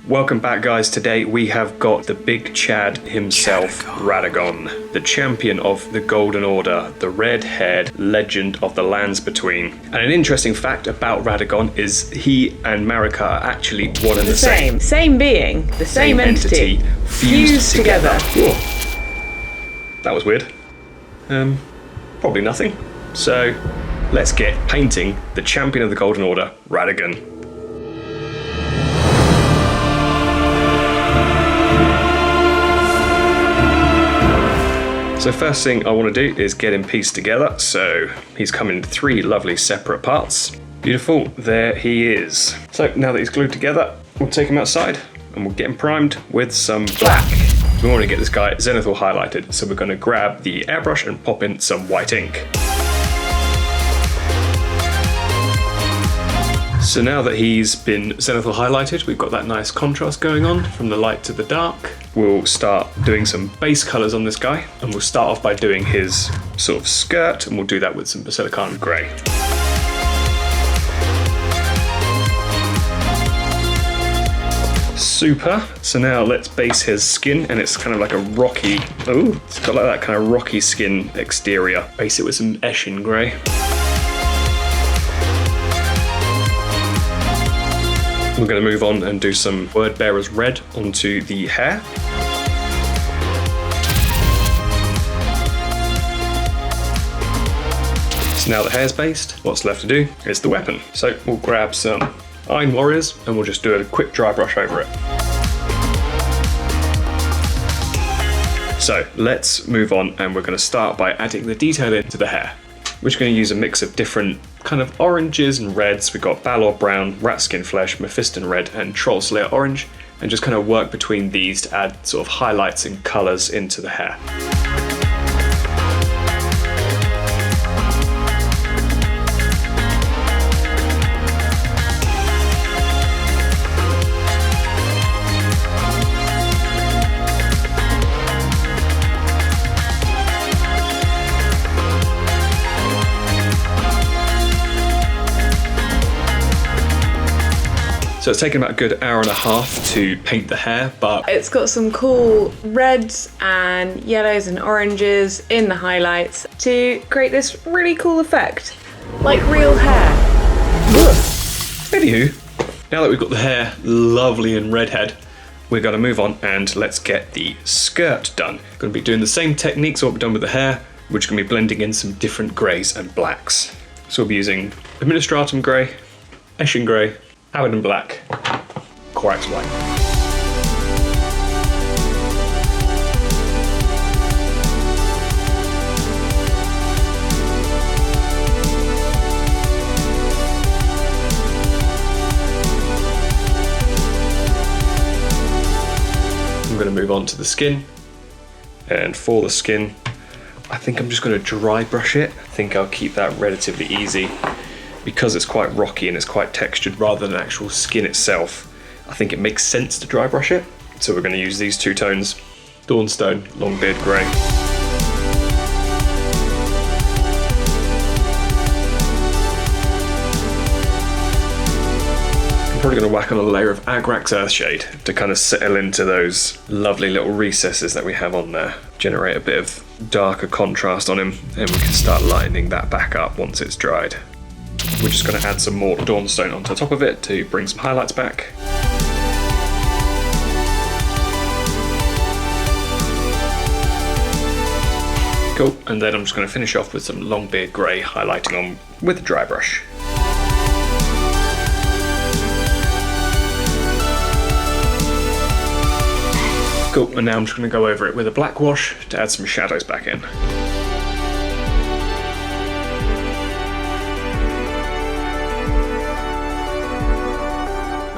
Welcome back, guys. Today we have got the big Chad himself, Radagon, the champion of the Golden Order, the red-haired legend of the lands between. And an interesting fact about Radagon is he and Marika are actually one and the same. Same being, the same entity, fused together. Whoa. That was weird. Probably nothing. So let's get painting the champion of the Golden Order, Radagon. So first thing I want to do is get him pieced together. So he's come in 3 lovely separate parts. Beautiful, there he is. So now that he's glued together, we'll take him outside and we'll get him primed with some black. We want to get this guy zenithal highlighted, so we're going to grab the airbrush and pop in some white ink. So now that he's been zenithal highlighted, we've got that nice contrast going on from the light to the dark. We'll start doing some base colours on this guy, and we'll start off by doing his sort of skirt, and we'll do that with some Basilicanum Grey. Super. So now let's base his skin, and it's kind of like a rocky, it's got like that kind of rocky skin exterior. Base it with some Eshin Grey. We're going to move on and do some Word Bearer's Red onto the hair. So now the hair's based, what's left to do is the weapon. So we'll grab some Iron Warriors and we'll just do a quick dry brush over it. So let's move on, and we're going to start by adding the detail into the hair. We're just going to use a mix of different kind of oranges and reds. We've got Balor Brown, Ratskin Flesh, Mephiston Red, and Troll Slayer Orange, and just kind of work between these to add sort of highlights and colours into the hair. So it's taken about a good hour and a half to paint the hair, but it's got some cool reds and yellows and oranges in the highlights to create this really cool effect, like real hair. Anywho, now that we've got the hair lovely and redhead, we're going to move on and let's get the skirt done. Going to be doing the same techniques what we've done with the hair. We're just going to be blending in some different greys and blacks. So we'll be using Administratum Grey, Eshin Grey, Abaddon Black, Corax White. I'm going to move on to the skin, and for the skin, I think I'm just going to dry brush it. I think I'll keep that relatively easy. Because it's quite rocky and it's quite textured rather than actual skin itself, I think it makes sense to dry brush it. So we're going to use these 2 tones, Dawnstone, Longbeard Grey. I'm probably going to whack on a layer of Agrax Earthshade to kind of settle into those lovely little recesses that we have on there. Generate a bit of darker contrast on him, and we can start lightening that back up once it's dried. We're just going to add some more Dawnstone onto the top of it to bring some highlights back. Cool, and then I'm just going to finish off with some Longbeard Grey highlighting on with a dry brush. Cool, and now I'm just going to go over it with a black wash to add some shadows back in.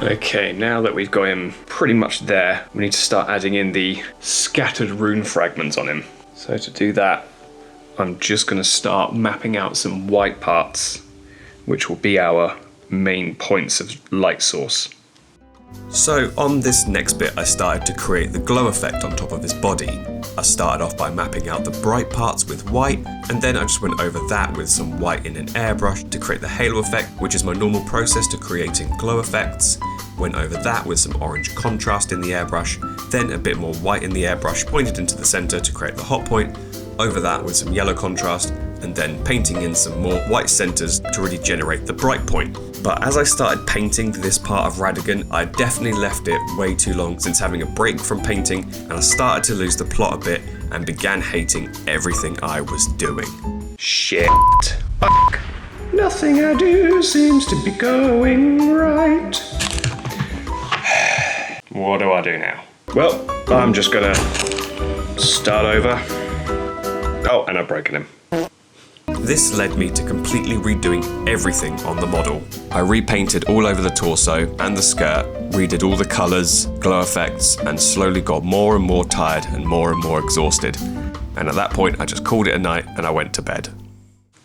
Okay, now that we've got him pretty much there, we need to start adding in the scattered rune fragments on him. So to do that, I'm just going to start mapping out some white parts, which will be our main points of light source. So on this next bit, I started to create the glow effect on top of his body. I started off by mapping out the bright parts with white, and then I just went over that with some white in an airbrush to create the halo effect, which is my normal process to creating glow effects. went over that with some orange contrast in the airbrush, then a bit more white in the airbrush pointed into the centre to create the hot point, over that with some yellow contrast, and then painting in some more white centres to really generate the bright point. But as I started painting this part of Radagon, I definitely left it way too long since having a break from painting, and I started to lose the plot a bit and began hating everything I was doing. Shit. Fuck. Nothing I do seems to be going right. What do I do now? Well, I'm just gonna start over. Oh, and I've broken him. This led me to completely redoing everything on the model. I repainted all over the torso and the skirt, redid all the colours, glow effects, and slowly got more and more tired and more exhausted. And at that point, I just called it a night and I went to bed.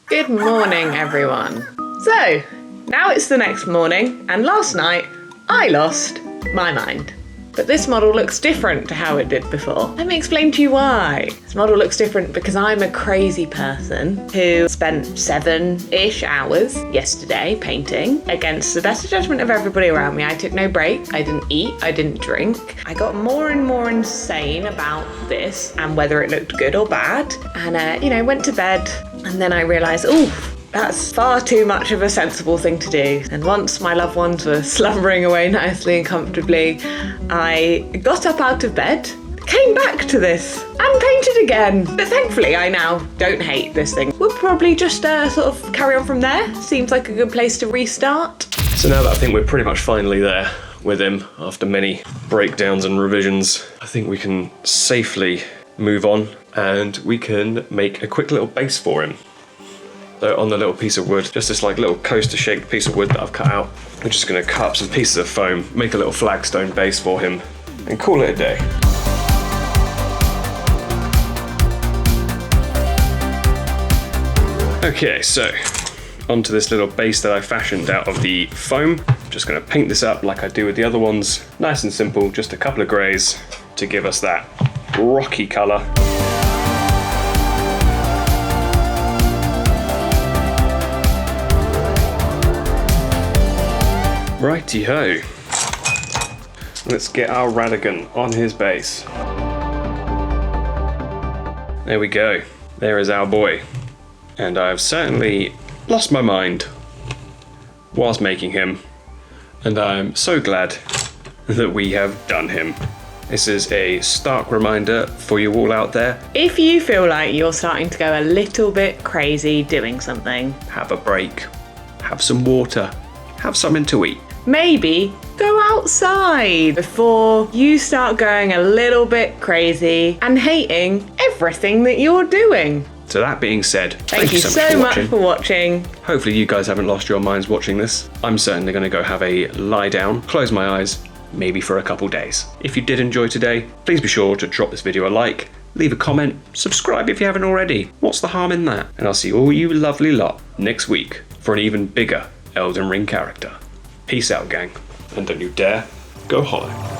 Good morning, everyone. So, now it's the next morning, and last night I lost my mind. But this model looks different to how it did before. Let me explain to you why. This model looks different because I'm a crazy person who spent 7-ish hours yesterday painting against the better judgment of everybody around me. I took no break, I didn't eat, I didn't drink. I got more and more insane about this and whether it looked good or bad. And, went to bed, and then I realised, that's far too much of a sensible thing to do. And once my loved ones were slumbering away nicely and comfortably, I got up out of bed, came back to this, and painted again. But thankfully, I now don't hate this thing. We'll probably just sort of carry on from there. Seems like a good place to restart. So now that I think we're pretty much finally there with him, after many breakdowns and revisions, I think we can safely move on and we can make a quick little base for him. So on the little piece of wood, just this like little coaster-shaped piece of wood that I've cut out, we're just going to cut up some pieces of foam, make a little flagstone base for him, and call it a day. Okay, so onto this little base that I fashioned out of the foam. I'm just going to paint this up like I do with the other ones. Nice and simple, just a couple of greys to give us that rocky colour. Righty-ho. Let's get our Radagon on his base. There we go. There is our boy. And I've certainly lost my mind whilst making him. And I'm so glad that we have done him. This is a stark reminder for you all out there. If you feel like you're starting to go a little bit crazy doing something, Have a break. Have some water. Have something to eat. maybe go outside before you start going a little bit crazy and hating everything that you're doing. So that being said, Thank you so much for watching. Hopefully you guys haven't lost your minds watching this. I'm certainly going to go have a lie down, close my eyes, maybe for a couple days. If you did enjoy today, please be sure to drop this video a like, leave a comment, subscribe if you haven't already. What's the harm in that? And I'll see all you lovely lot next week for an even bigger Elden Ring character. Peace out, gang. And don't you dare go hollow.